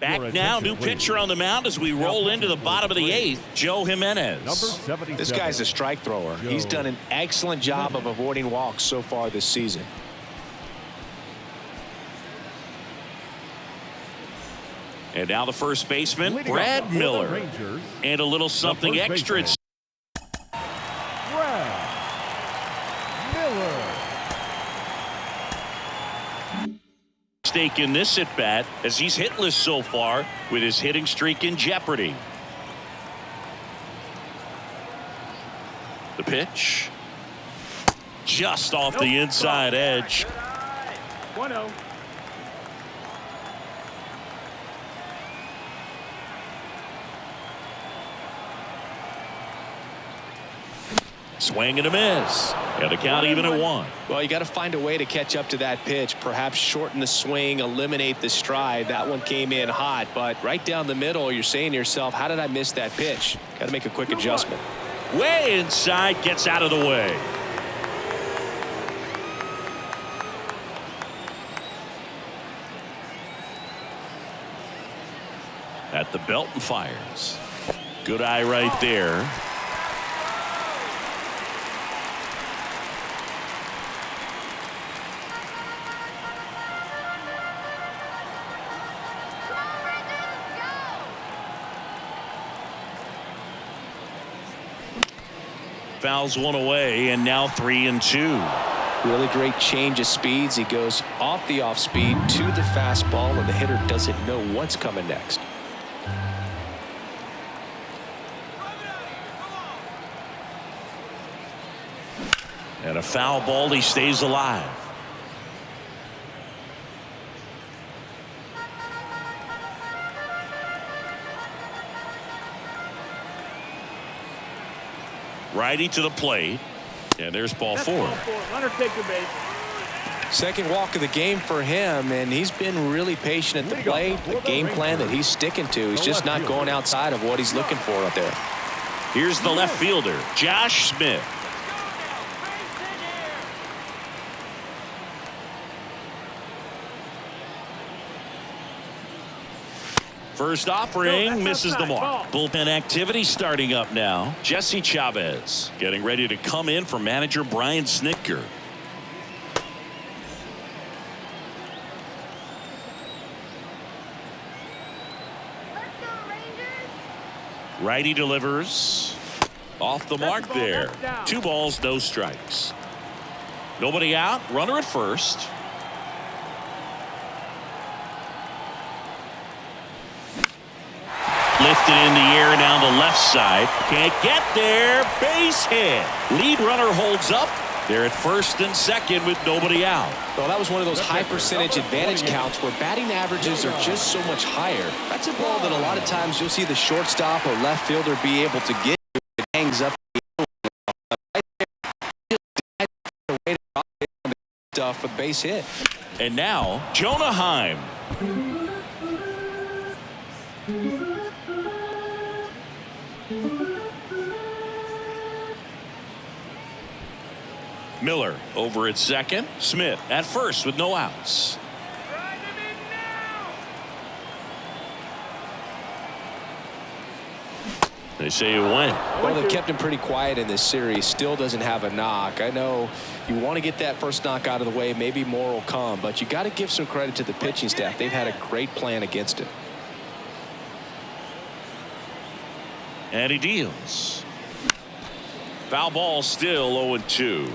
Back now, new pitcher on the mound as we roll into the bottom of the 8th, Joe Jimenez. This guy's a strike thrower. He's done an excellent job of avoiding walks so far this season. And now the first baseman, Brad Miller. And a little something extra. Brad Miller. Stake in this at bat as he's hitless so far with his hitting streak in jeopardy. The pitch. Just off the inside edge. 1-0. Swing and a miss. And the count even at 1. Well, you got to find a way to catch up to that pitch. Perhaps shorten the swing, eliminate the stride. That one came in hot, but right down the middle, you're saying to yourself, how did I miss that pitch? Got to make a quick adjustment. Way inside, gets out of the way. At the belt and fires. Good eye right there. Fouls one away, and now 3-2. Really great change of speeds. He goes off the off speed to the fastball, and the hitter doesn't know what's coming next. And a foul ball, he stays alive. Righty to the plate, and there's ball 4. Runner take the base. Second walk of the game for him, and he's been really patient at the plate. The game plan that he's sticking to. He's just not going outside of what he's looking for out there. Here's the left fielder, Josh Smith. First offering misses the mark. Bullpen activity starting up now. Jesse Chavez getting ready to come in for manager Brian Snitker. Righty delivers. Off the mark there. 2 balls, no strikes. Nobody out. Runner at first. Lifted in the air down the left side. Can't get there. Base hit. Lead runner holds up. They're at first and second with nobody out. Well, that was one of those high percentage advantage counts where batting averages are just so much higher. That's a ball that a lot of times you'll see the shortstop or left fielder be able to get. It hangs up for the base hit. And now Jonah Heim. Miller over at second. Smith at first with no outs. They say it went. Well, they kept him pretty quiet in this series. Still doesn't have a knock. I know you want to get that first knock out of the way. Maybe more will come, but you got to give some credit to the pitching staff. They've had a great plan against it. And he deals. Foul ball, still 0-2.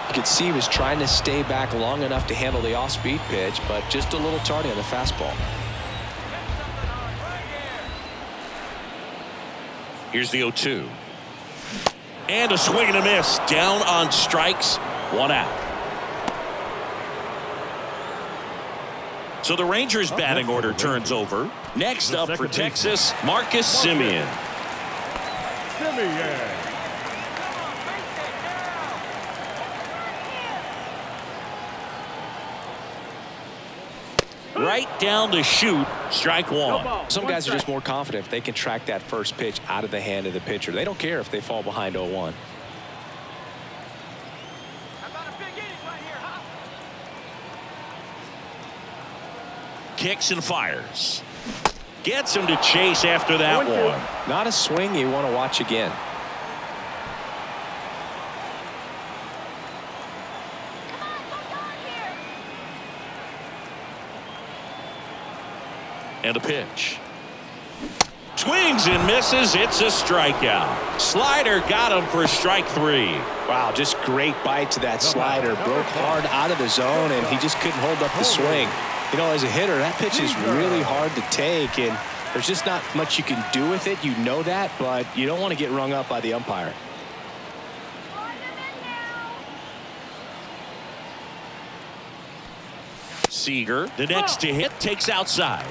You could see he was trying to stay back long enough to handle the off-speed pitch, but just a little tardy on the fastball. Here's the 0-2. And a swing and a miss. Down on strikes. 1 out. So the Rangers batting order turns over. Next up for Texas, Marcus Semien. Right down the chute, strike one. Some guys are just more confident if they can track that first pitch out of the hand of the pitcher. They don't care if they fall behind 0-1. Kicks and fires. Gets him to chase after that one. Not a swing you want to watch again. And a pitch. Swings and misses. It's a strikeout. Slider got him for strike three. Wow, just great bite to that slider. Broke hard out of the zone, and he just couldn't hold up the swing. You know, as a hitter, that pitch is really hard to take, and there's just not much you can do with it. You know that, but you don't want to get rung up by the umpire. Seager, the next to hit, takes outside.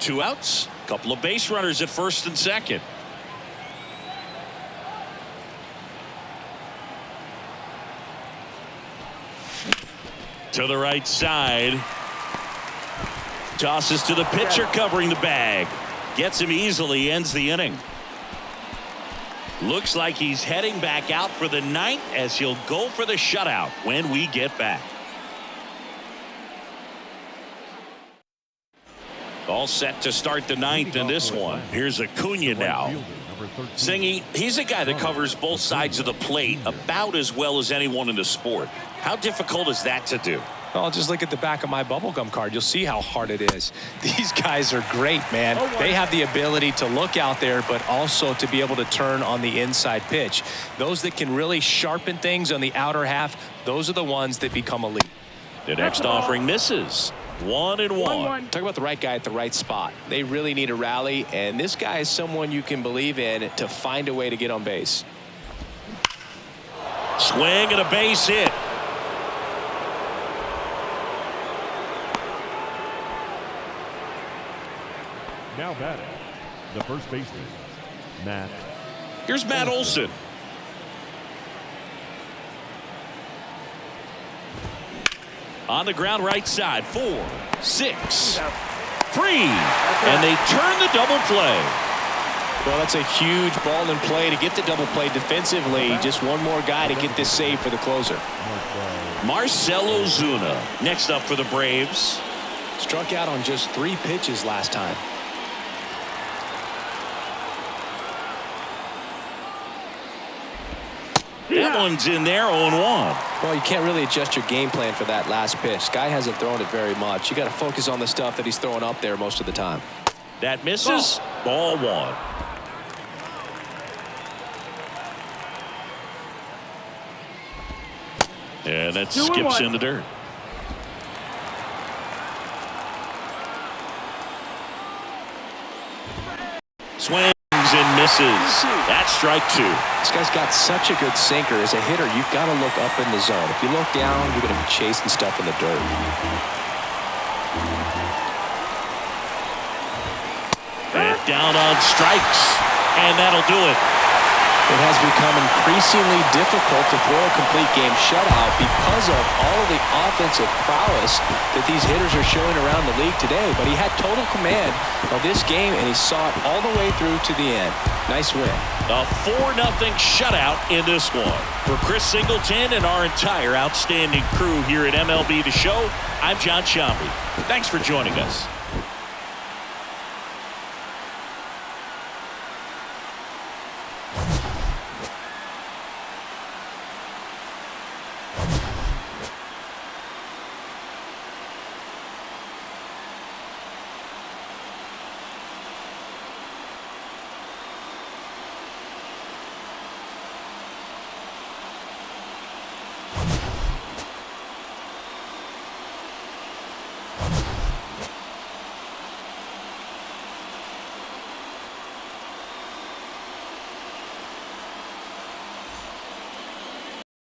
Two outs, couple of base runners at first and second. To the right side. Tosses to the pitcher covering the bag. Gets him easily, ends the inning. Looks like he's heading back out for the ninth as he'll go for the shutout when we get back. All set to start the ninth in this one. Here's Acuna now. Singy, he's a guy that covers both sides of the plate about as well as anyone in the sport. How difficult is that to do? Well, just look at the back of my bubblegum card. You'll see how hard it is. These guys are great, man. They have the ability to look out there, but also to be able to turn on the inside pitch. Those that can really sharpen things on the outer half, those are the ones that become elite. The next offering misses. 1-1. Talk about the right guy at the right spot. They really need a rally, and this guy is someone you can believe in to find a way to get on base. Swing and a base hit. Now batting, the first baseman, Matt. Here's Matt Olson. On the ground right side. 4, 6, 3. And they turn the double play. Well, that's a huge ball in play to get the double play defensively. Just one more guy to get this save for the closer. Marcell Ozuna next up for the Braves. Struck out on just 3 pitches last time. That one's in there, 0-1. Well, you can't really adjust your game plan for that last pitch. Guy hasn't thrown it very much. You got to focus on the stuff that he's throwing up there most of the time. That misses. Ball 1. And that skips in the dirt. Swings and misses. That's strike 2. This guy's got such a good sinker. As a hitter, you've got to look up in the zone. If you look down, you're going to be chasing stuff in the dirt. And down on strikes. And that'll do it. It has become increasingly difficult to throw a complete game shutout because of all of the offensive prowess that these hitters are showing around the league today. But he had total command of this game, and he saw it all the way through to the end. Nice win. A 4-0 shutout in this one. For Chris Singleton and our entire outstanding crew here at MLB The Show, I'm John Sciambi. Thanks for joining us.